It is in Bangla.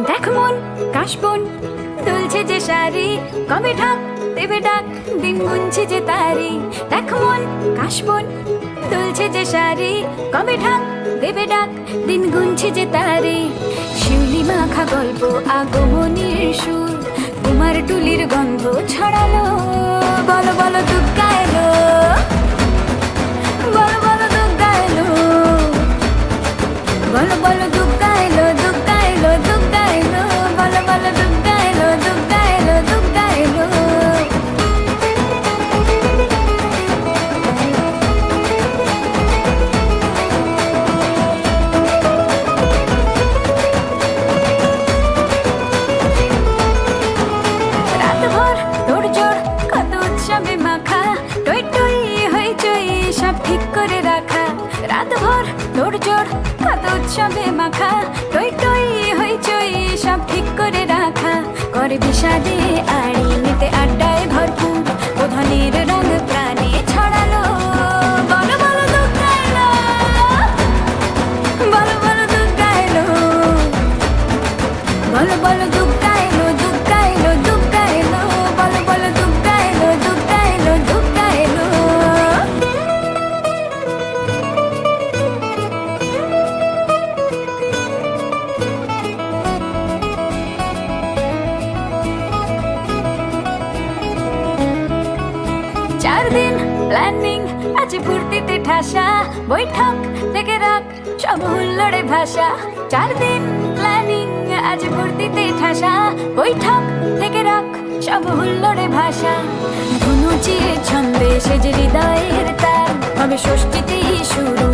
দেখ মন কাশবন দুলছে যে শাড়ি, কবে ঢাক দেবে ডাক, দিন গুনছে যে তারি। দেখ মন কাশবন দুলছে যে শাড়ি, কবে ঢাক দেবে ডাক, দিন গুনছে যে তারি। শিউলি মাখা গল্প আগমনীর সুর, কুমার টুলির গন্ধ ছড়ালো। বলো বলো দুর্গা এলো, বলো বলো দুর্গা এলো, বলো বলো দুর্গা এলো, দুর্গা এলো, দুর্গা এলো, বলো বলো দুর্গা এলো, দুর্গা এলো, দুর্গা এলো। রাতভর তোড়জোড় কত উৎসবে মাখা, টই টই হইচই সব ঠিক করে রাখা। রাতভর তোড়জোড় কত উৎসবে মাখা, টই টই হইচই সব ঠিক করে রাখা। করে বিষাদে আড়ি নিতে আড্ডায় ভরপুর, প্রধানের রঙ প্রাণে ছড়ালো। বলো বলো দুর্গা এলো, বলো বলো দুর্গা এলো, বলো বলো দুর্গা এলো, দুর্গা এলো, দুর্গা এলো, বলো বলো দুর্গা এলো, দুর্গা এলো, দুর্গা এলো। চার দিন প্ল্যানিং আছে ফুর্তিতে ঠাসা, বৈঠক থেকে রাখ সব হুল্লোড়ে ভাষা। চার দিন প্ল্যানিং আজ ফুর্তিতে ঠাসা, বৈঠক থেকে রাখ সব হুল্লোড়ে ভাষা। ধনুচিয়ে ছন্দে সেজে হৃদয়ের তার, হবে ষষ্ঠীতেই শুরু